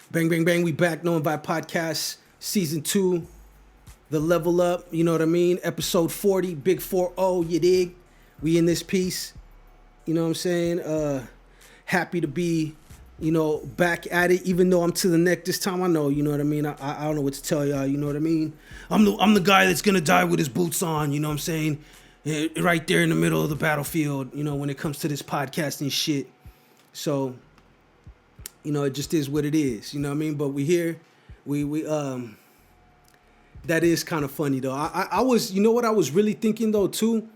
Bang, bang, bang. We back. No Invite Podcast, Season 2. The Level Up, you know what I mean? Episode 40, Big 4-0, you dig? We in this piece. You know what I'm saying? Happy to be, back at it, even though I'm to the neck this time. I know, you know what I mean? I don't know what to tell y'all, you know what I mean? I'm the guy that's gonna die with his boots on, you know what I'm saying? Right there in the middle of the battlefield, when it comes to this podcasting shit. So, it just is what it is, you know what I mean? But we here, that is kind of funny though. I was, what I was really thinking though too,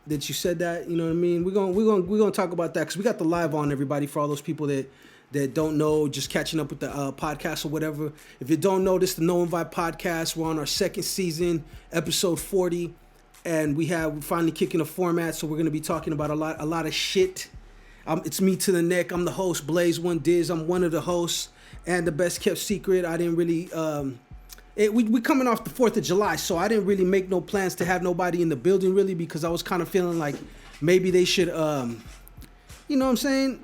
that you said that, you know what I mean? We're gonna talk about that because we got the live on, everybody, for all those people that don't know, just catching up with the podcast or whatever. If you don't know, this is the No Invite Podcast. We're on our second season, episode 40, and we're finally kicking a format, so we're gonna be talking about a lot of shit. It's me to the neck. I'm the host, Blaze One Diz. I'm one of the hosts and the best kept secret. I didn't really we coming off the 4th of July, so I didn't really make no plans to have nobody in the building really, because I was kind of feeling like maybe they should you know what I'm saying,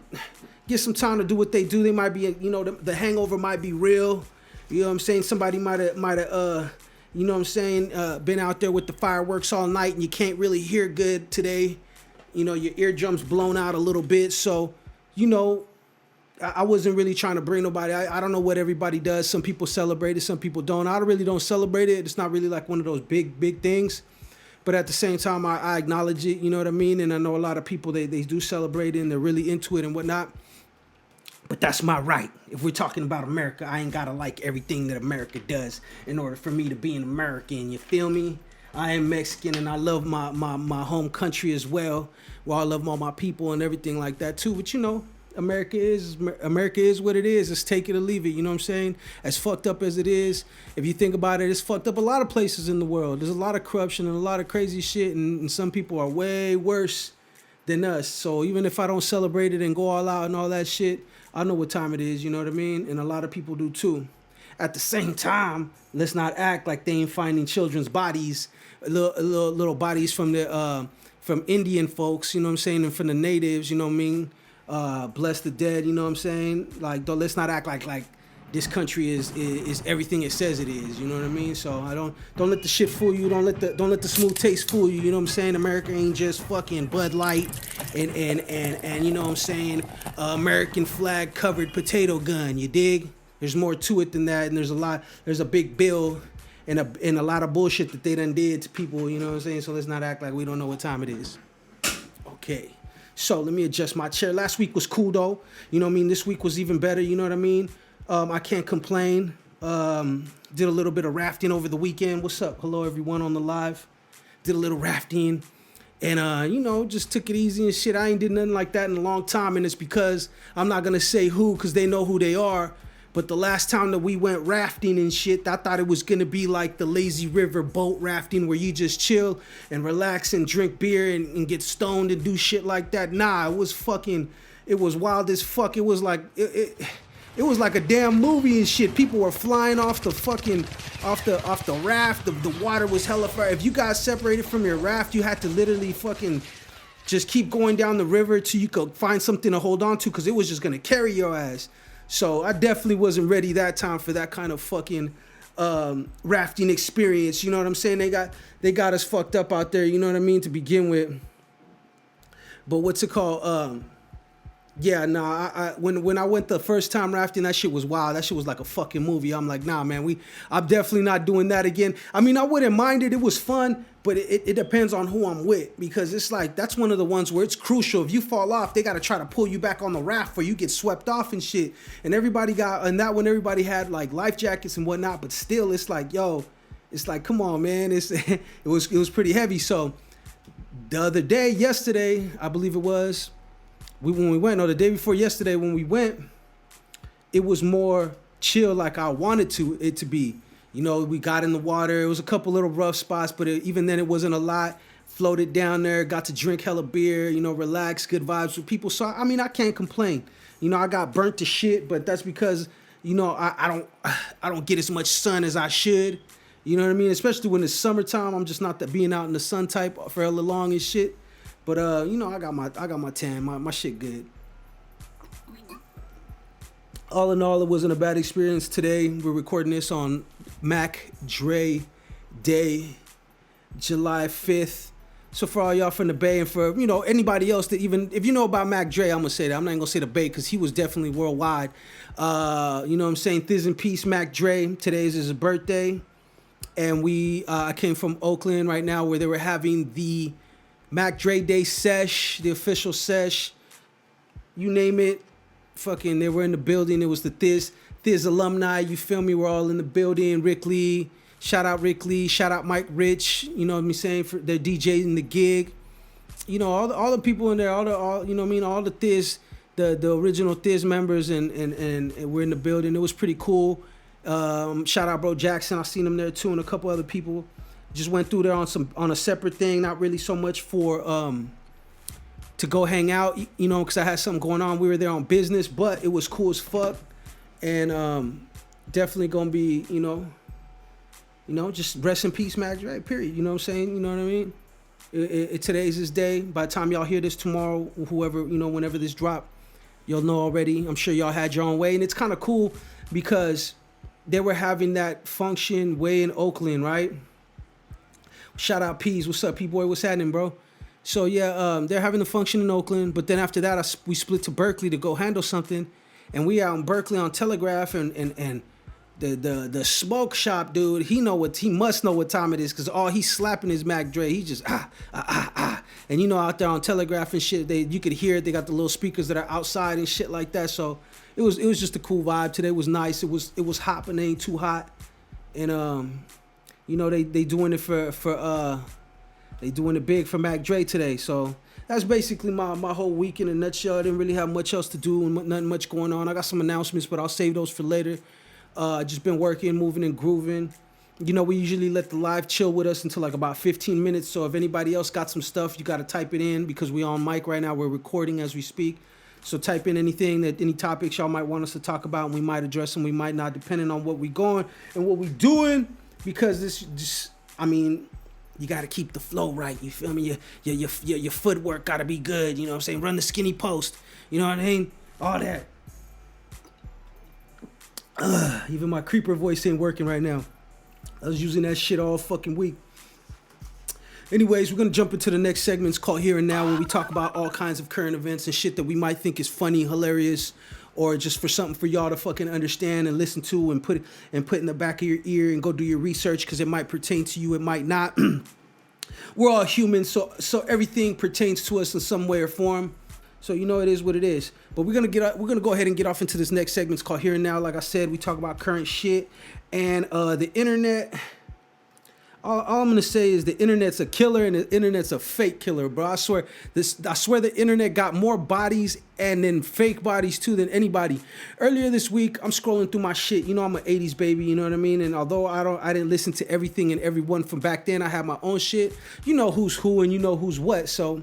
get some time to do what they do. They might be, the hangover might be real. You know what I'm saying? Somebody might have you know what I'm saying, been out there with the fireworks all night and you can't really hear good today. Your eardrums blown out a little bit. So, I wasn't really trying to bring nobody. I don't know what everybody does. Some people celebrate it, some people don't. I really don't celebrate it. It's not really like one of those big things. But at the same time, I acknowledge it, you know what I mean? And I know a lot of people, they do celebrate it and they're really into it and whatnot. But that's my right. If we're talking about America, I ain't got to like everything that America does in order for me to be an American. You feel me? I am Mexican and I love my home country as well. Well, I love all my people and everything like that too. But America is what it is. It's take it or leave it. You know what I'm saying? As fucked up as it is, if you think about it, it's fucked up a lot of places in the world. There's a lot of corruption and a lot of crazy shit, and some people are way worse than us. So even if I don't celebrate it and go all out and all that shit, I know what time it is. You know what I mean? And a lot of people do too. At the same time, let's not act like they ain't finding children's bodies, little bodies from the from Indian folks, you know what I'm saying, and from the natives, you know what I mean. Bless the dead, you know what I'm saying. Like, let's not act like this country is everything it says it is, you know what I mean. So I don't let the shit fool you. Don't let the smooth taste fool you. You know what I'm saying. America ain't just fucking Bud Light and you know what I'm saying. American flag covered potato gun. You dig? There's more to it than that, and there's a big bill and a lot of bullshit that they done did to people, you know what I'm saying? So let's not act like we don't know what time it is. Okay. So let me adjust my chair. Last week was cool though. You know what I mean? This week was even better, you know what I mean? I can't complain. Did a little bit of rafting over the weekend. What's up? Hello everyone on the live. Did a little rafting. And, just took it easy and shit. I ain't did nothing like that in a long time. And it's because I'm not going to say who, because they know who they are. But the last time that we went rafting and shit, I thought it was going to be like the lazy river boat rafting where you just chill and relax and drink beer and get stoned and do shit like that. Nah, it was wild as fuck. It was like, it was like a damn movie and shit. People were flying off the raft. The water was hella far. If you got separated from your raft, you had to literally fucking just keep going down the river till you could find something to hold on to, because it was just going to carry your ass. So I definitely wasn't ready that time for that kind of fucking rafting experience. You know what I'm saying? They got us fucked up out there, you know what I mean, to begin with. But what's it called? When I went the first time rafting, that shit was wild. That shit was like a fucking movie. I'm like, nah, man, I'm definitely not doing that again. I mean, I wouldn't mind it. It was fun, but it depends on who I'm with, because it's like, that's one of the ones where it's crucial. If you fall off, they got to try to pull you back on the raft, or you get swept off and shit. And that one, everybody had like life jackets and whatnot, but still, it's like, yo, it's like, come on, man. It was pretty heavy. So yesterday, I believe it was, the day before yesterday when we went, it was more chill like I wanted it to be. We got in the water. It was a couple little rough spots, but even then it wasn't a lot. Floated down there, got to drink hella beer, relax, good vibes with people. So, I mean, I can't complain. I got burnt to shit, but that's because, I don't get as much sun as I should. You know what I mean? Especially when it's summertime. I'm just not being out in the sun type for hella long and shit. But I got my tan, my shit good. All in all, it wasn't a bad experience today. We're recording this on Mac Dre Day, July 5th. So for all y'all from the Bay and for, anybody else that even, if you know about Mac Dre, I'm going to say that. I'm not going to say the Bay because he was definitely worldwide. You know what I'm saying? Thizz in peace, Mac Dre. Today's his birthday. And I came from Oakland right now where they were having the Mac Dre Day sesh, the official sesh. You name it. Fucking, they were in the building. It was the Thizz alumni. You feel me? We're all in the building. Rick Lee. Shout out Rick Lee. Shout out Mike Rich. You know what I'm saying? For their DJing the gig. All the people in there. All All the Thizz, the original Thizz members, and we're in the building. It was pretty cool. Shout out Bro Jackson. I seen him there too, and a couple other people. Just went through there on a separate thing. Not really so much for to go hang out, because I had something going on. We were there on business, but it was cool as fuck, and definitely gonna be, just rest in peace, Mac Dre. Period. You know what I'm saying? You know what I mean? Today's his day. By the time y'all hear this tomorrow, whoever, whenever this drop, you'll know already. I'm sure y'all had your own way, and it's kind of cool because they were having that function way in Oakland, right? Shout out Peas. What's up, P-Boy? What's happening, bro? So yeah, they're having the function in Oakland, but then after that, we split to Berkeley to go handle something, and we out in Berkeley on Telegraph, and the smoke shop dude, he must know what time it is, cause all he's slapping is Mac Dre. He just and out there on Telegraph and shit, you could hear it. They got the little speakers that are outside and shit like that. So it was just a cool vibe. Today was nice. It was hot, but it ain't too hot, and they doing it for they doing it big for Mac Dre today. So that's basically my whole week in a nutshell. I didn't really have much else to do and nothing much going on. I got some announcements, but I'll save those for later. Just been working, moving, and grooving. We usually let the live chill with us until like about 15 minutes. So if anybody else got some stuff, you got to type it in because we on mic right now. We're recording as we speak. So type in any topics y'all might want us to talk about, and we might address them. We might not, depending on what we going and what we doing. Because you got to keep the flow right. You feel me? Your footwork got to be good. You know what I'm saying? Run the skinny post. You know what I mean? All that. Even my creeper voice ain't working right now. I was using that shit all fucking week. Anyways, we're going to jump into the next segment. It's called Here and Now, where we talk about all kinds of current events and shit that we might think is funny, hilarious, or just for something for y'all to fucking understand and listen to and put in the back of your ear and go do your research because it might pertain to you, it might not. We're all humans, so everything pertains to us in some way or form. So it is what it is. But we're gonna go ahead and get off into this next segment. It's called Here and Now. Like I said, we talk about current shit and the internet. All I'm gonna say is the internet's a killer and the internet's a fake killer, bro. I swear the internet got more bodies and then fake bodies too than anybody. Earlier this week, I'm scrolling through my shit. I'm an 80s baby, you know what I mean? And although I didn't listen to everything and everyone from back then, I had my own shit. You know who's who and you know who's what. So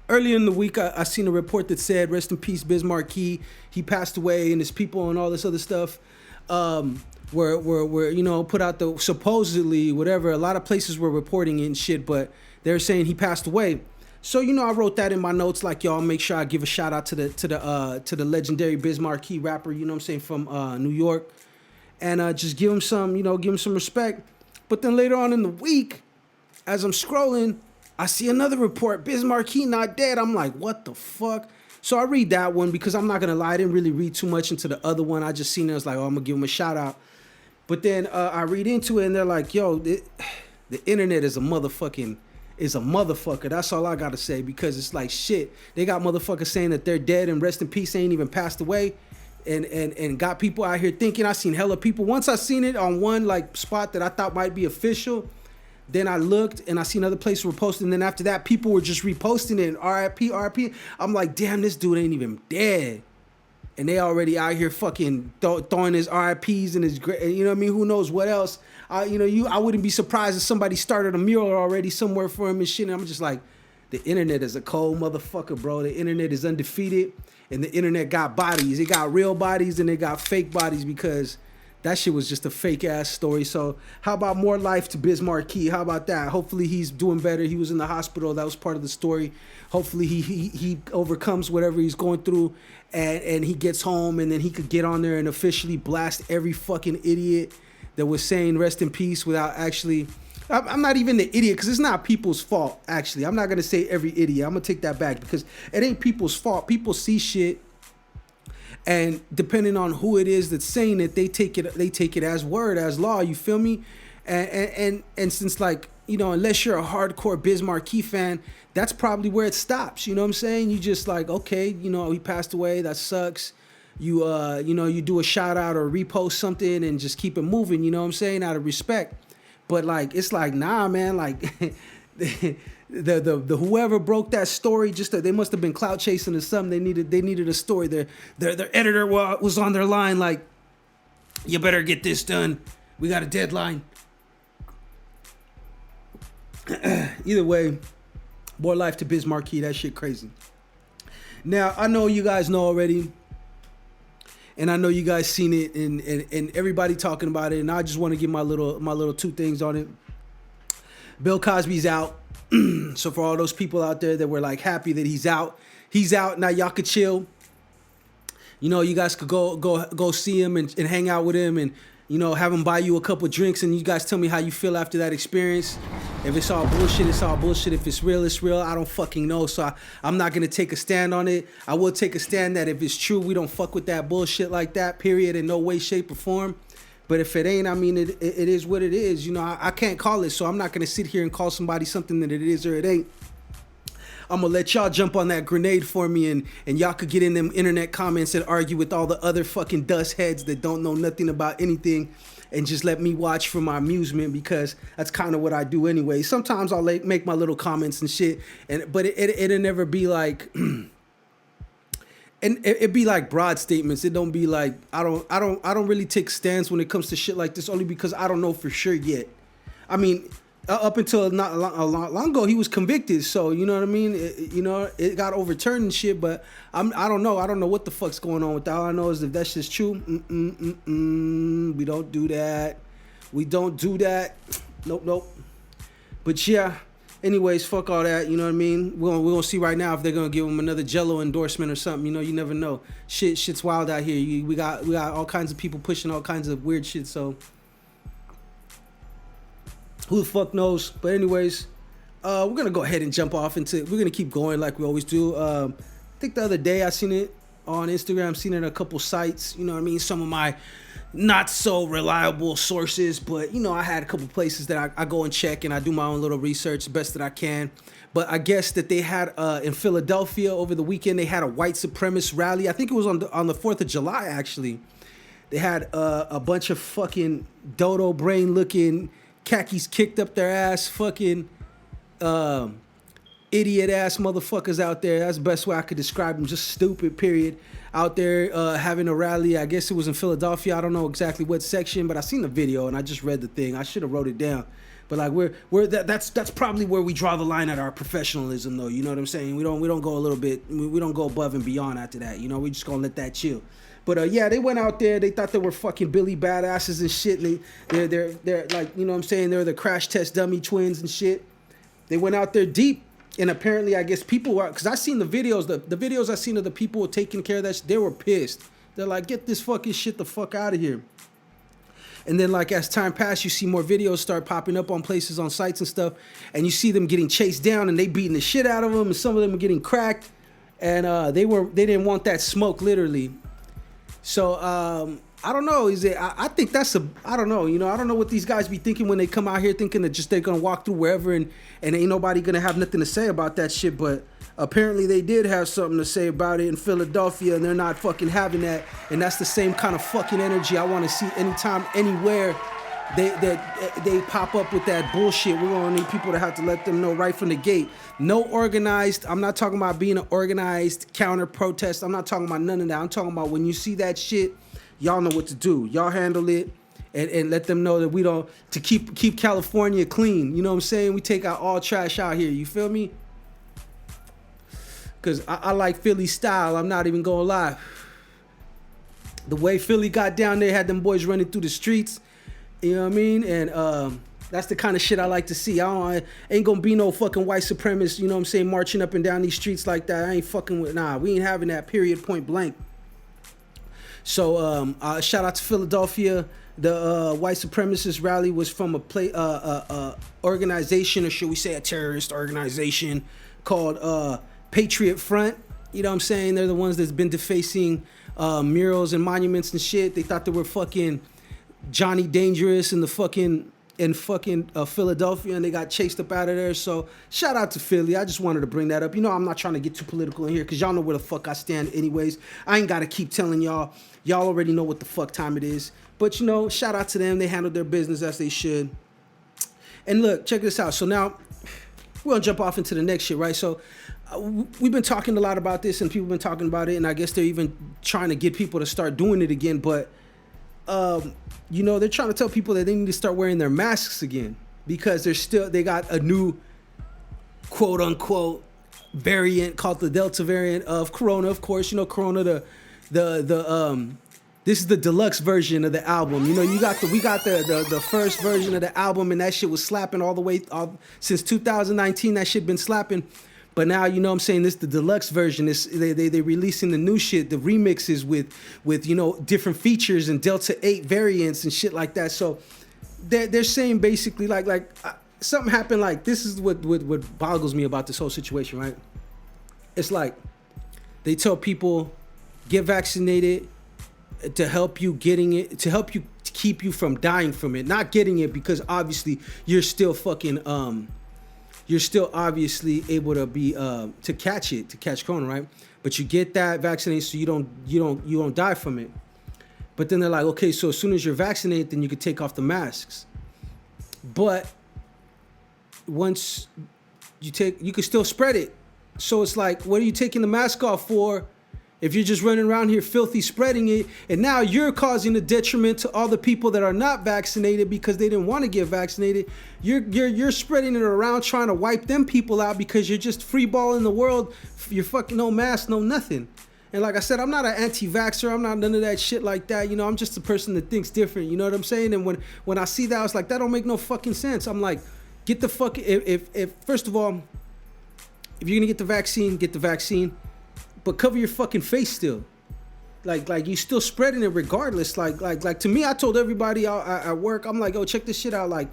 earlier in the week, I seen a report that said, rest in peace, Biz Markie. He passed away and his people and all this other stuff. Were put out the supposedly whatever. A lot of places were reporting it and shit, but they're saying he passed away. So I wrote that in my notes, like y'all make sure I give a shout out to the legendary Biz Markie rapper, you know what I'm saying, from New York, and just give him some respect. But then later on in the week, as I'm scrolling, I see another report, Biz Markie not dead. I'm like, what the fuck? So I read that one because I'm not gonna lie, I didn't really read too much into the other one. I just seen it, I was like, I'm gonna give him a shout out. But then I read into it and they're like, yo, the internet is a motherfucker. That's all I gotta say, because it's like shit. They got motherfuckers saying that they're dead and rest in peace, ain't even passed away. And got people out here thinking. I seen hella people. Once I seen it on one like spot that I thought might be official, then I looked and I seen other places were posting. And then after that, people were just reposting it. RIP. I'm like, damn, this dude ain't even dead. And they already out here fucking throwing his RIPs and his, you know what I mean? Who knows what else? I wouldn't be surprised if somebody started a mural already somewhere for him and shit. And I'm just like, the internet is a cold motherfucker, bro. The internet is undefeated, and the internet got bodies. It got real bodies and it got fake bodies, because That shit was just a fake ass story. So how about more life to Biz Markie? How about that? Hopefully he's doing better. He was in the hospital. That was part of the story. Hopefully he overcomes whatever he's going through, and he gets home, and then he could get on there and officially blast every fucking idiot that was saying rest in peace without actually. I'm not even the idiot, because it's not people's fault, actually. I'm not going to say every idiot. I'm going to take that back, because it ain't people's fault. People see shit, and depending on who it is that's saying it, they take it as word, as law, you feel me? And since, like, you know, unless you're a hardcore Biz Markie fan, that's probably where it stops, you know what I'm saying? You just like, okay, you know, he passed away, that sucks. You know, you do a shout out or repost something and just keep it moving, you know what I'm saying, out of respect. But like, it's like, nah, man, like the whoever broke that story, just they must have been clout chasing or something. They needed a story. Their editor was on their line, like, you better get this done. We got a deadline. Either way, more life to Biz Markie. That shit crazy. Now, I know you guys know already, and I know you guys seen it, and everybody talking about it, and I just want to give my little two things on it. Bill Cosby's out. So for all those people out there that were like happy that he's out. Now y'all could chill. You know, you guys could go see him and hang out with him, and, you know, have him buy you a couple drinks, and you guys tell me how you feel after that experience. If it's all bullshit, it's all bullshit. If it's real, it's real. I don't fucking know. So I'm not going to take a stand on it. I will take a stand that if it's true, we don't fuck with that bullshit like that, period, in no way, shape, or form. But if it ain't, I mean, it is what it is. You know, I can't call it, so I'm not going to sit here and call somebody something that it is or it ain't. I'm going to let y'all jump on that grenade for me, and y'all could get in them internet comments and argue with all the other fucking dust heads that don't know nothing about anything, and just let me watch for my amusement, because that's kind of what I do anyway. Sometimes I'll make my little comments and shit, but it'll never be like, and it'd be like broad statements. It don't be like, I don't really take stands when it comes to shit like this, only because I don't know for sure yet. I mean, up until not long ago, he was convicted. So, you know what I mean? It got overturned and shit, but I don't know. I don't know what the fuck's going on with that. All I know is if that's just true, we don't do that. We don't do that. Nope. But yeah, anyways, fuck all that. You know what I mean? We're gonna see right now if they're gonna give him another Jello endorsement or something. You know, you never know. Shit's wild out here. We got all kinds of people pushing all kinds of weird shit. So who the fuck knows? But anyways, we're gonna go ahead and jump off into. We're gonna keep going like we always do. I think the other day I seen it on Instagram, seen it on a couple sites. You know what I mean? Some of my not so reliable sources, but you know, I had a couple places that I go and check, and I do my own little research the best that I can. But I guess that they had in Philadelphia over the weekend, they had a white supremacist rally. I think it was on the 4th of July actually. They had a bunch of fucking dodo brain looking khakis kicked up their ass, fucking idiot ass motherfuckers out there. That's the best way I could describe them. Just stupid, period. Out there having a rally. I guess it was in Philadelphia. I don't know exactly what section, but I seen the video and I just read the thing. I should have wrote it down. But like that's probably where we draw the line at our professionalism, though. You know what I'm saying? We don't go a little bit. We don't go above and beyond after that. You know, we just gonna let that chill. But yeah, they went out there. They thought they were fucking Billy badasses and shit. They're like, you know what I'm saying? They're the crash test dummy twins and shit. They went out there deep, and apparently, I guess people were, because I seen the videos. The videos I seen of the people taking care of that shit, they were pissed. They're like, get this fucking shit the fuck out of here. And then, like, as time passed, you see more videos start popping up on places, on sites and stuff, and you see them getting chased down, and they beating the shit out of them, and some of them are getting cracked, and they didn't want that smoke, literally. So I don't know. I think that's I don't know. You know, I don't know what these guys be thinking when they come out here thinking that just they're gonna walk through wherever and ain't nobody gonna have nothing to say about that shit. But apparently they did have something to say about it in Philadelphia, and they're not fucking having that. And that's the same kind of fucking energy I want to see anytime, anywhere they pop up with that bullshit. We're gonna need people to have to let them know right from the gate. No organized. I'm not talking about being an organized counter protest. I'm not talking about none of that. I'm talking about when you see that shit, y'all know what to do. Y'all handle it and let them know that we don't, to keep California clean. You know what I'm saying? We take out all trash out here. You feel me? Because I like Philly style. I'm not even gonna lie. The way Philly got down there, had them boys running through the streets. You know what I mean? And that's the kind of shit I like to see. I ain't gonna be no fucking white supremacist, you know what I'm saying, marching up and down these streets like that. I ain't fucking with, nah, we ain't having that, period, point blank. So shout out to Philadelphia. The white supremacist rally was from a organization, or should we say a terrorist organization, called Patriot Front. You know what I'm saying? They're the ones that's been defacing murals and monuments and shit. They thought they were fucking Johnny Dangerous in Philadelphia, and they got chased up out of there. So shout out to Philly. I just wanted to bring that up. You know, I'm not trying to get too political in here because y'all know where the fuck I stand anyways. I ain't got to keep telling y'all. Y'all already know what the fuck time it is. But, you know, shout out to them. They handled their business as they should. And look, check this out. So now we're going to jump off into the next shit, right? So we've been talking a lot about this, and people have been talking about it, and I guess they're even trying to get people to start doing it again. But, you know, they're trying to tell people that they need to start wearing their masks again because they got a new quote unquote variant called the Delta variant of Corona. Of course, you know, Corona, this is the deluxe version of the album. You know, we got the first version of the album, and that shit was slapping all the way since 2019. That shit been slapping. But now, you know what I'm saying, this is the deluxe version. They releasing the new shit, the remixes with you know, different features and Delta 8 variants and shit like that. So they're saying basically like something happened. Like, this is what boggles me about this whole situation, right? It's like they tell people get vaccinated to help you getting it, to help you keep you from dying from it, not getting it because obviously you're still fucking you're still obviously able to be to catch corona, right? But you get that vaccinated so you don't die from it. But then they're like, okay, so as soon as you're vaccinated, then you can take off the masks. But once you can still spread it. So it's like, what are you taking the mask off for if you're just running around here filthy spreading it? And now you're causing a detriment to all the people that are not vaccinated because they didn't want to get vaccinated. You're spreading it around trying to wipe them people out because you're just free balling the world. You're fucking no mask, no nothing. And like I said, I'm not an anti-vaxxer. I'm not none of that shit like that. You know, I'm just a person that thinks different. You know what I'm saying? And when I see that, I was like, that don't make no fucking sense. I'm like, get the fuck, if first of all, if you're gonna get the vaccine, but cover your fucking face still. Like you still spreading it regardless. Like to me, I told everybody at work, I'm like, oh, check this shit out. Like,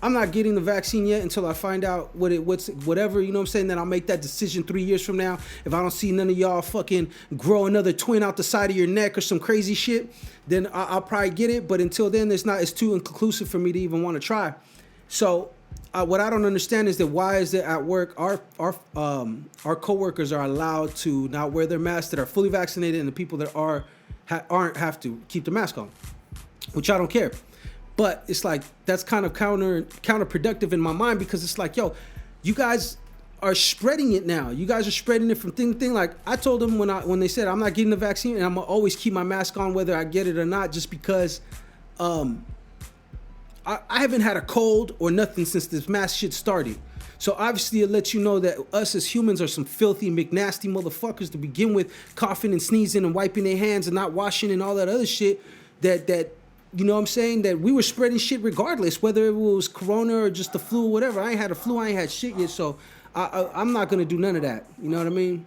I'm not getting the vaccine yet until I find out whatever, you know what I'm saying? Then I'll make that decision 3 years from now. If I don't see none of y'all fucking grow another twin out the side of your neck or some crazy shit, then I'll probably get it. But until then, it's too inconclusive for me to even want to try. So what I don't understand is that why is it at work our coworkers are allowed to not wear their masks that are fully vaccinated, and the people that aren't have to keep the mask on, which I don't care. But it's like that's kind of counterproductive in my mind because it's like, yo, you guys are spreading it now. You guys are spreading it from thing to thing. Like I told them when they said I'm not getting the vaccine and I'm gonna always keep my mask on whether I get it or not, just because I haven't had a cold or nothing since this mask shit started. So obviously it lets you know that us as humans are some filthy, McNasty motherfuckers to begin with, coughing and sneezing and wiping their hands and not washing and all that other shit that you know what I'm saying, that we were spreading shit regardless, whether it was corona or just the flu or whatever. I ain't had a flu, I ain't had shit yet, so I'm not gonna do none of that. You know what I mean?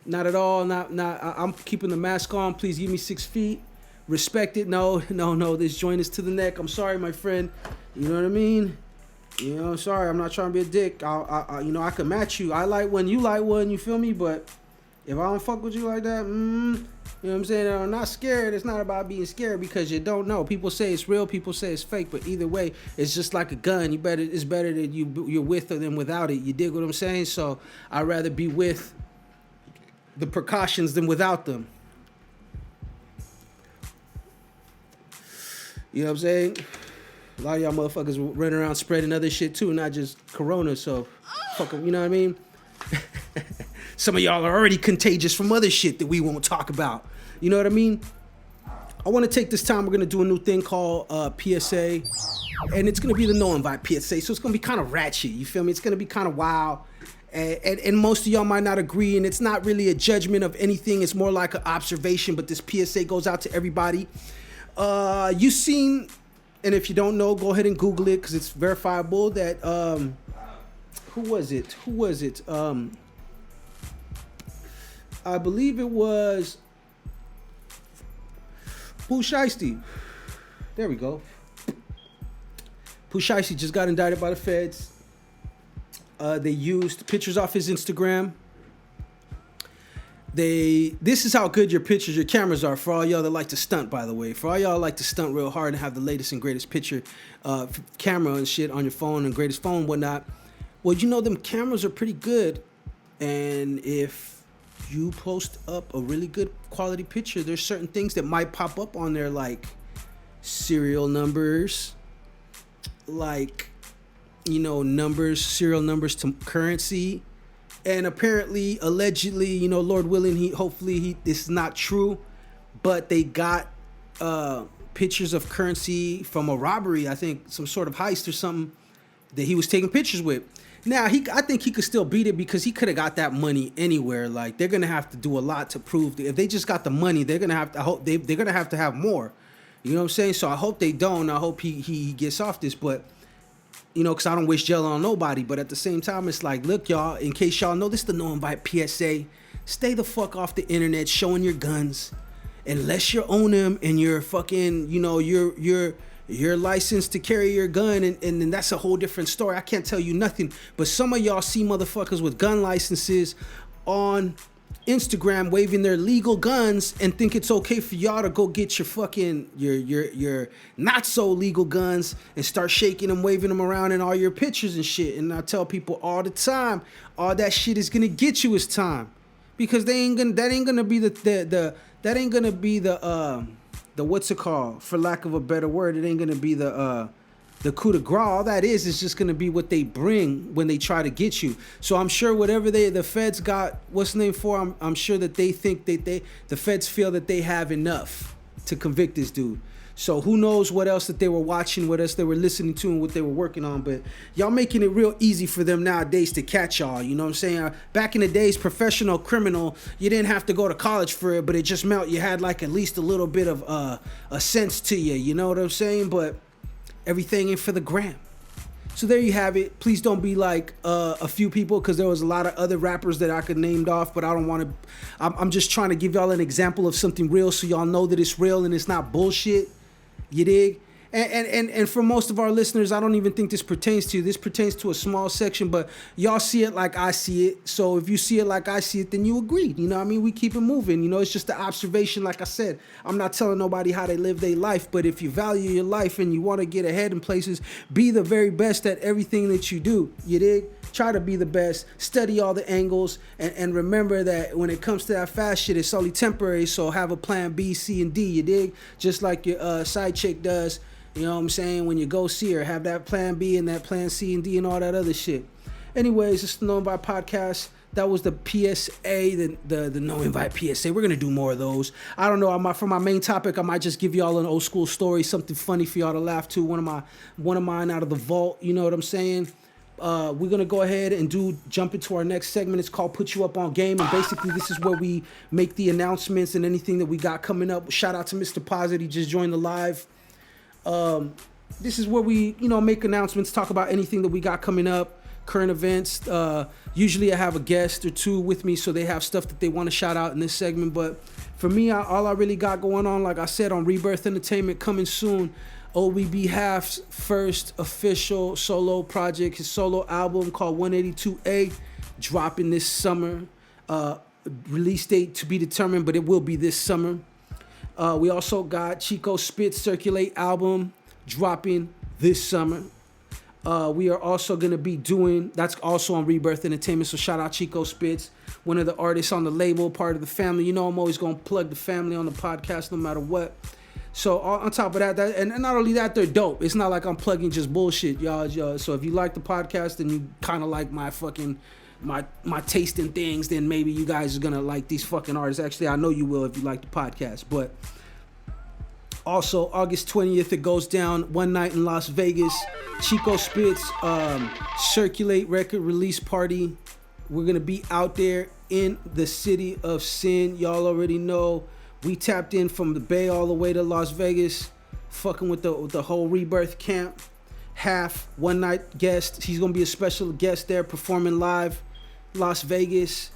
Not at all. I'm keeping the mask on. Please give me 6 feet. Respect it. No, this joint is to the neck. I'm sorry, my friend. You know what I mean? You know, I'm sorry. I'm not trying to be a dick. I can match you. I like one, you like one, you feel me? But if I don't fuck with you like that, you know what I'm saying? I'm not scared. It's not about being scared because you don't know. People say it's real, people say it's fake, but either way, it's just like a gun. It's better that you're with it than without it. You dig what I'm saying? So I'd rather be with the precautions than without them. You know what I'm saying? A lot of y'all motherfuckers running around spreading other shit too, not just corona, so fuck them, you know what I mean? Some of y'all are already contagious from other shit that we won't talk about. You know what I mean? I want to take this time, we're going to do a new thing called PSA, and it's going to be the no invite PSA, so it's going to be kind of ratchet, you feel me? It's going to be kind of wild, And most of y'all might not agree, and it's not really a judgment of anything. It's more like an observation, but this PSA goes out to everybody. You seen, and if you don't know, go ahead and Google it because it's verifiable that, who was it? I believe it was Pooh Shiesty. There we go. Pooh Shiesty just got indicted by the feds. They used pictures off his Instagram. This is how good your cameras are for all y'all that like to stunt, by the way. For all y'all like to stunt real hard and have the latest and greatest picture camera and shit on your phone and greatest phone and whatnot. Well, you know them cameras are pretty good. And if you post up a really good quality picture, there's certain things that might pop up on there like serial numbers, like, you know, serial numbers to currency. And apparently, allegedly, you know, Lord willing, hopefully this is not true, but they got pictures of currency from a robbery, I think some sort of heist or something that he was taking pictures with. Now, I think he could still beat it because he could have got that money anywhere. Like, they're gonna have to do a lot to prove that if they just got the money, they're gonna have to they're gonna have to have more. You know what I'm saying? So I hope they don't. I hope he gets off this, but you know, because I don't wish jail on nobody. But at the same time, it's like, look, y'all, in case y'all know, this is the no invite PSA. Stay the fuck off the internet showing your guns unless you own them and you're fucking, you know, you're licensed to carry your gun, and then that's a whole different story. I can't tell you nothing, but some of y'all see motherfuckers with gun licenses on Instagram waving their legal guns and think it's okay for y'all to go get your fucking your not so legal guns and start shaking them, waving them around in all your pictures and shit. And I tell people all the time, all that shit is gonna get you is time, because that ain't gonna be the what's it called, for lack of a better word, it ain't gonna be the coup de grace. All that is just gonna be what they bring when they try to get you. So I'm sure whatever the feds got, what's the name for, I'm sure that they think that the feds feel that they have enough to convict this dude. So who knows what else that they were watching, what else they were listening to, and what they were working on. But y'all making it real easy for them nowadays to catch y'all. You know what I'm saying? Back in the days, professional criminal, you didn't have to go to college for it, but it just meant you had like at least a little bit of a sense to you. You know what I'm saying? But everything ain't for the gram. So there you have it. Please don't be like a few people, because there was a lot of other rappers that I could named off, but I don't want to. I'm just trying to give y'all an example of something real, so y'all know that it's real and it's not bullshit. You dig? And for most of our listeners, I don't even think this pertains to you. This pertains to a small section, but y'all see it like I see it. So if you see it like I see it, then you agree. You know what I mean? We keep it moving. You know, it's just an observation. Like I said, I'm not telling nobody how they live their life, but if you value your life and you want to get ahead in places, be the very best at everything that you do. You dig? Try to be the best. Study all the angles, and remember that when it comes to that fast shit, it's only temporary. So have a plan B, C, and D. You dig? Just like your side chick does. You know what I'm saying? When you go see her, have that plan B and that plan C and D and all that other shit. Anyways, it's the No Invite Podcast. That was the PSA, the No Invite PSA. We're going to do more of those. I don't know. For my main topic, I might just give y'all an old school story, something funny for y'all to laugh to. One of mine out of the vault. You know what I'm saying? We're going to go ahead and jump into our next segment. It's called Put You Up on Game. And basically, this is where we make the announcements and anything that we got coming up. Shout out to Mr. Posit. He just joined the live. This is where we, you know, make announcements, talk about anything that we got coming up, current events. Usually I have a guest or two with me, so they have stuff that they want to shout out in this segment. But for me, all I really got going on, like I said, on RiBirth Entertainment, coming soon, OBB Half's first official solo project, his solo album called 182A, dropping this summer. Release date to be determined, but it will be this summer. We also got Chico Spitz Circulate album dropping this summer. We are also going to be doing, that's also on RiBirth Entertainment, so shout out Chico Spitz, one of the artists on the label, part of the family. You know I'm always going to plug the family on the podcast no matter what. So on top of that, and not only that, they're dope. It's not like I'm plugging just bullshit, y'all. So if you like the podcast and you kind of like my fucking my taste in things, then maybe you guys are gonna like these fucking artists. Actually, I know you will if you like the podcast. But also August 20th, it goes down, one night in Las Vegas. Chico Spitz Circulate record release party. We're gonna be out there in the city of sin. Y'all already know. We tapped in from the Bay all the way to Las Vegas, fucking with the whole RiBirth camp. Half one night guest. He's gonna be a special guest there performing live, Las Vegas.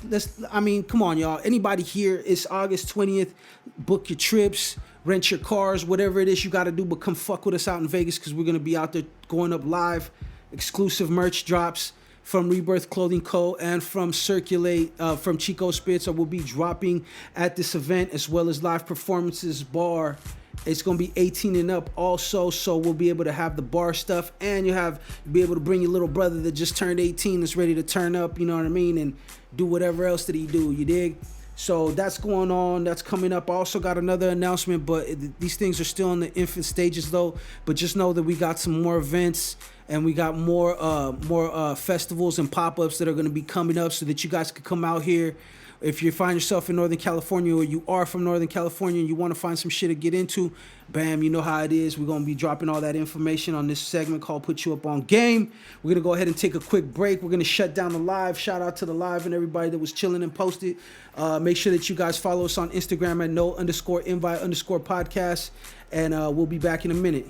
Come on, y'all. Anybody here? It's August 20th. Book your trips, rent your cars, whatever it is you got to do. But come fuck with us out in Vegas because we're gonna be out there going up live. Exclusive merch drops from RiBirth Clothing Co. and from Circulate, from Chico Spitz. I will be dropping at this event as well as live performances bar. It's going to be 18 and up also, so we'll be able to have the bar stuff, and you'll be able to bring your little brother that just turned 18 that's ready to turn up, you know what I mean, and do whatever else that he do, you dig? So that's going on. That's coming up. I also got another announcement, but these things are still in the infant stages though. But just know that we got some more events and we got more festivals and pop-ups that are going to be coming up so that you guys can come out here. If you find yourself in Northern California or you are from Northern California and you want to find some shit to get into, bam, you know how it is. We're going to be dropping all that information on this segment called Put You Up on Game. We're going to go ahead and take a quick break. We're going to shut down the live. Shout out to the live and everybody that was chilling and posted. Make sure that you guys follow us on Instagram at no_invite_podcast. And we'll be back in a minute.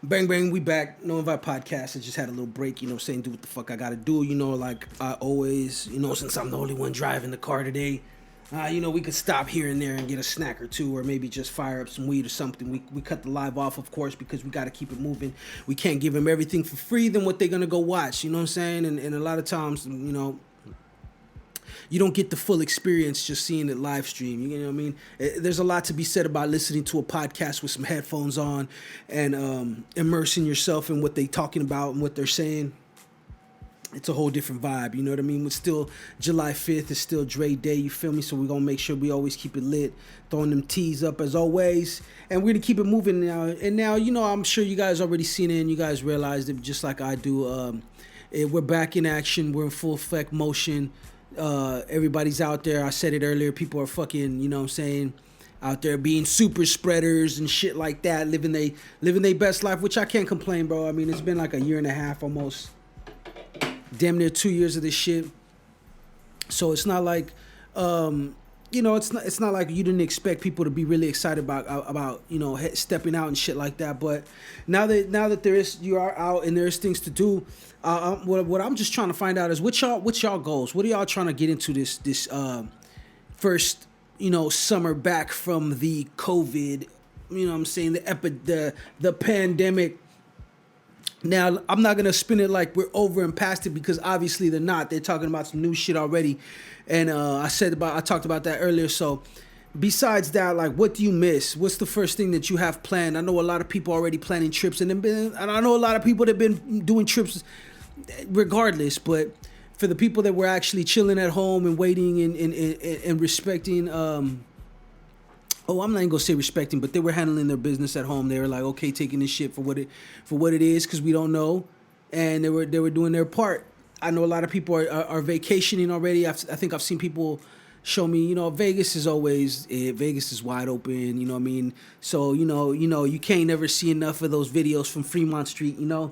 Bang, bang, we back. No Invite Podcast. I just had a little break, you know, saying do what the fuck I gotta do, you know, like I always, you know, since I'm the only one driving the car today, you know, we could stop here and there and get a snack or two, or maybe just fire up some weed or something. We cut the live off, of course, because we gotta keep it moving. We can't give them everything for free, then what they're gonna go watch, you know what I'm saying? And a lot of times, you know, you don't get the full experience just seeing it live stream. You know what I mean? There's a lot to be said about listening to a podcast with some headphones on and immersing yourself in what they're talking about and what they're saying. It's a whole different vibe, you know what I mean? It's still July 5th. It's still Dre Day, you feel me? So we're going to make sure we always keep it lit, throwing them teas up as always. And we're going to keep it moving now. And now, you know, I'm sure you guys already seen it and you guys realized it just like I do. We're back in action. We're in full effect motion. Everybody's out there. I said it earlier. People are fucking, you know what I'm saying, out there being super spreaders and shit like that, living they best life, which I can't complain, bro. I mean, it's been like a year and a half almost, damn near 2 years of this shit. So it's not like, you know, it's not like you didn't expect people to be really excited about you know, stepping out and shit like that. But now that you are out and there's things to do, what I'm just trying to find out is what's y'all goals? What are y'all trying to get into this first, you know, summer back from the COVID, you know what I'm saying, the pandemic. Now, I'm not going to spin it like we're over and past it because obviously they're not. They're talking about some new shit already. And I talked about that earlier. So besides that, like, what do you miss? What's the first thing that you have planned? I know a lot of people already planning trips and I know a lot of people that have been doing trips regardless. But for the people that were actually chilling at home and waiting and respecting, I'm not even gonna say respecting, but they were handling their business at home. They were like, okay, taking this shit for what it is, because we don't know, and they were doing their part. I know a lot of people are vacationing already. I think I've seen people show me, you know, Vegas is wide open. You know what I mean? So you know, you can't never see enough of those videos from Fremont Street, you know.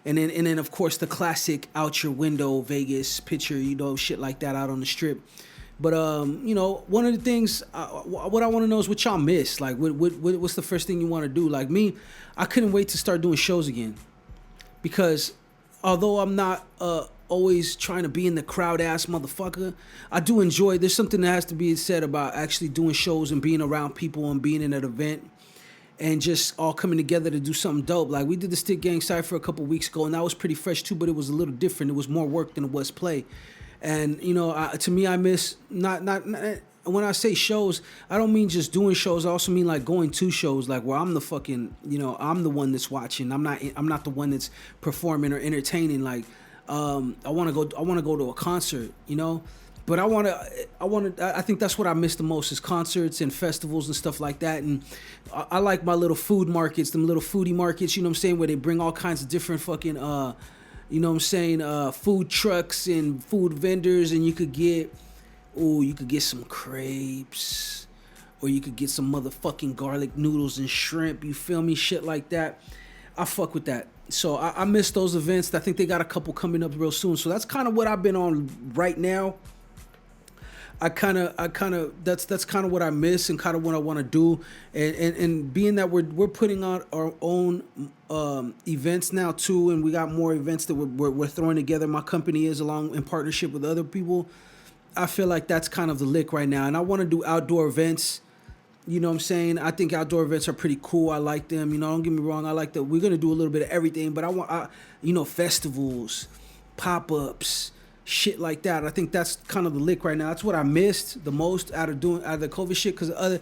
And then of course the classic out your window Vegas picture, you know, shit like that out on the strip. But you know, one of the things what I want to know is what y'all miss. Like, what's the first thing you want to do? Like me, I couldn't wait to start doing shows again, because although I'm not always trying to be in the crowd ass motherfucker, I do enjoy. There's something that has to be said about actually doing shows and being around people and being in an event and just all coming together to do something dope. Like we did the Stick Gang Cypher a couple weeks ago, and that was pretty fresh too. But it was a little different. It was more work than it was play. And, you know, to me, I miss not when I say shows, I don't mean just doing shows. I also mean like going to shows, like where I'm the fucking, you know, I'm the one that's watching. I'm not the one that's performing or entertaining. Like, I want to go to a concert, you know, but I think that's what I miss the most is concerts and festivals and stuff like that. And I like my little food markets, them little foodie markets, you know what I'm saying, where they bring all kinds of different fucking, you know what I'm saying, food trucks and food vendors, and you could get some crepes, or you could get some motherfucking garlic noodles and shrimp, you feel me, shit like that. I fuck with that. So I miss those events. I think they got a couple coming up real soon. So that's kind of what I've been on right now. That's kind of what I miss and kind of what I want to do, and being that we're putting out our own events now too, and we got more events that we're throwing together. My company is along in partnership with other people. I feel like that's kind of the lick right now, and I want to do outdoor events. You know what I'm saying? I think outdoor events are pretty cool. I like them. You know, don't get me wrong. I like that. We're gonna do a little bit of everything, but festivals, pop-ups, shit like that. I think that's kind of the lick right now. That's what I missed the most out of the COVID shit. Because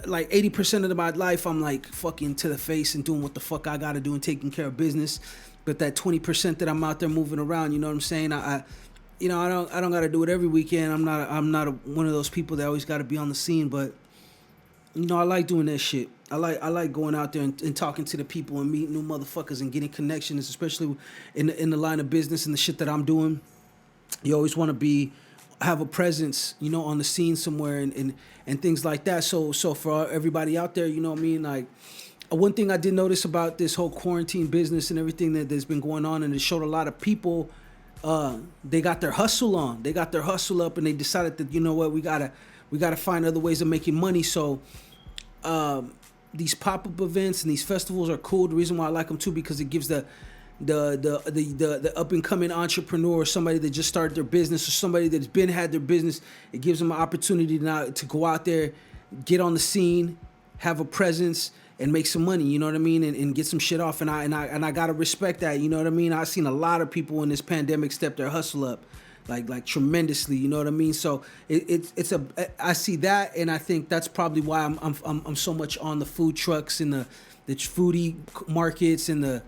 like 80% of my life, I'm like fucking to the face and doing what the fuck I gotta do and taking care of business. But that 20% that I'm out there moving around, you know what I'm saying? I don't gotta do it every weekend. I'm not one of those people that always gotta be on the scene. But I like doing that shit. I like going out there and talking to the people and meeting new motherfuckers and getting connections, especially in the line of business and the shit that I'm doing. You always want to have a presence, on the scene somewhere and things like that. So for everybody out there, you know what I mean? Like, one thing I did notice about this whole quarantine business and everything that's been going on, and it showed a lot of people, they got their hustle on. They got their hustle up, and they decided that, you know what, we gotta find other ways of making money. So these pop-up events and these festivals are cool. The reason why I like them too, because it gives the up and coming entrepreneur, somebody that just started their business, or somebody that's had their business, it gives them an opportunity now to go out there, get on the scene, have a presence, and make some money. You know what I mean, and get some shit off. And I gotta respect that. You know what I mean. I've seen a lot of people in this pandemic step their hustle up, like tremendously. You know what I mean. So I see that, and I think that's probably why I'm so much on the food trucks and the foodie markets and the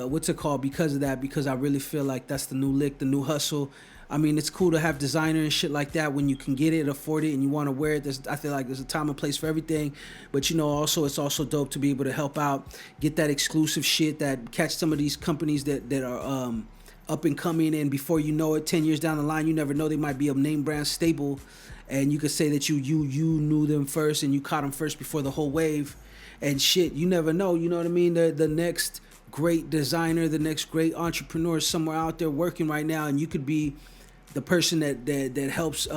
what's it called, because of that, because I really feel like that's the new lick, the new hustle. I mean, it's cool to have designer and shit like that when you can get it, afford it, and you want to wear it. I feel like there's a time and place for everything. But also it's also dope to be able to help out, get that exclusive shit, that catch some of these companies that are up and coming, and before you know it, 10 years down the line, you never know, they might be a name brand staple, and you could say that you knew them first and you caught them first before the whole wave and shit. You never know, you know what I mean? The next great designer, the next great entrepreneur is somewhere out there working right now, and you could be the person that helps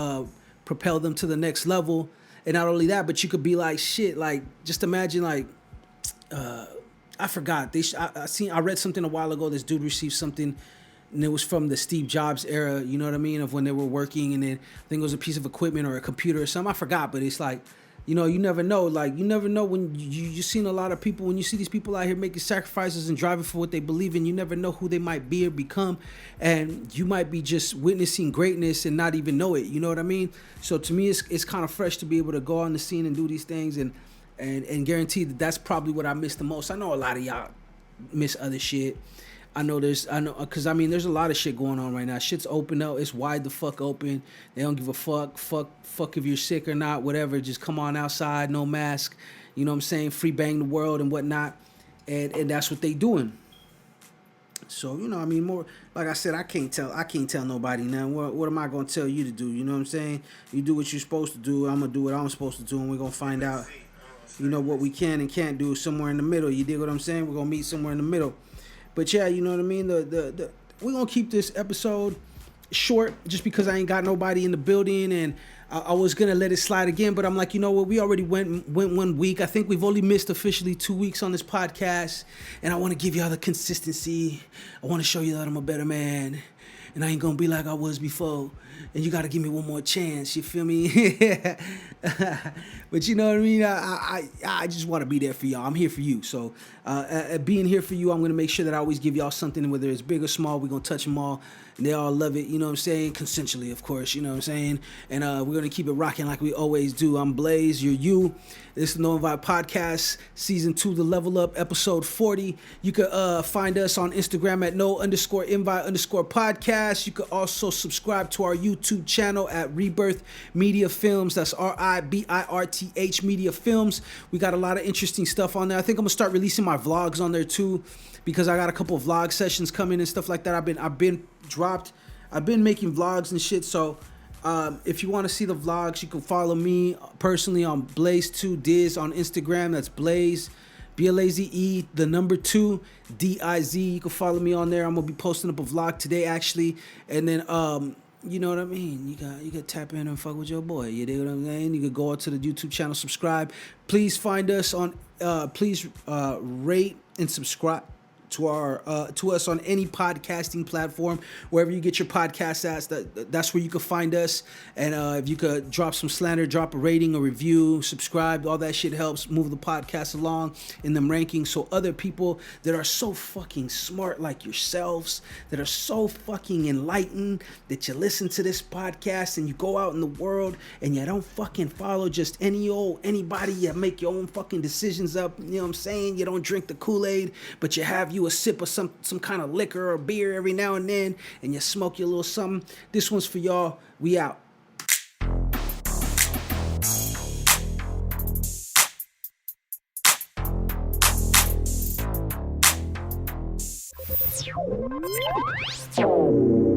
propel them to the next level. And not only that, but you could be like, shit, like, just imagine, like, I forgot, I read something a while ago, this dude received something, and it was from the Steve Jobs era, you know what I mean, of when they were working, and then I think it was a piece of equipment or a computer or something, I forgot, but it's like, you never know. Like, you never know when you've seen a lot of people, when you see these people out here making sacrifices and driving for what they believe in, you never know who they might be or become. And you might be just witnessing greatness and not even know it. You know what I mean? So to me, it's kind of fresh to be able to go on the scene and do these things and guarantee that that's probably what I miss the most. I know a lot of y'all miss other shit. I know, because I mean, there's a lot of shit going on right now. Shit's open up. It's wide the fuck open. They don't give a fuck if you're sick or not, whatever. Just come on outside, no mask. You know what I'm saying? Free bang the world and whatnot. And that's what they doing. So, I mean, more, like I said, I can't tell nobody now. What am I going to tell you to do? You know what I'm saying? You do what you're supposed to do. I'm going to do what I'm supposed to do, and we're going to find out, what we can and can't do somewhere in the middle. You dig what I'm saying? We're going to meet somewhere in the middle. But yeah, you know what I mean? We're going to keep this episode short just because I ain't got nobody in the building, and I was going to let it slide again, but I'm like, you know what? We already went 1 week. I think we've only missed officially 2 weeks on this podcast, and I want to give y'all the consistency. I want to show you that I'm a better man, and I ain't going to be like I was before, and you got to give me one more chance. You feel me? But you know what I mean? I just want to be there for y'all. I'm here for you. So being here for you, I'm going to make sure that I always give y'all something, whether it's big or small. We're going to touch them all, and they all love it. You know what I'm saying? Consensually, of course. You know what I'm saying? And we're going to keep it rocking like we always do. I'm Blaze. You're you. This is the No Invite Podcast, Season 2, The Level Up, Episode 40. You can find us on Instagram at no_invite_podcast. You can also subscribe to our YouTube channel at RiBirth Media Films. That's RiBirth Media Films. We got a lot of interesting stuff on there. I think I'm going to start releasing my vlogs on there too, because I got a couple of vlog sessions coming and stuff like that. I've been making vlogs and shit, so if you want to see the vlogs, you can follow me personally on Blaze2Diz on Instagram. That's Blaze BLAZE, the number 2, DIZ. You can follow me on there. I'm gonna be posting up a vlog today, actually. And then you know what I mean? You got tap in and fuck with your boy. You dig what I'm saying? You could go out to the YouTube channel, subscribe. Please find us on please rate and subscribe to us on any podcasting platform, wherever you get your podcasts at. That's where you can find us. And if you could drop some slander, drop a rating, a review, subscribe, all that shit helps move the podcast along in them rankings, so other people that are so fucking smart like yourselves, that are so fucking enlightened, that you listen to this podcast and you go out in the world and you don't fucking follow just anybody. You make your own fucking decisions up. You know what I'm saying? You don't drink the Kool-Aid, but you have you a sip of some kind of liquor or beer every now and then, and you smoke your little something. This one's for y'all. We out. Yo.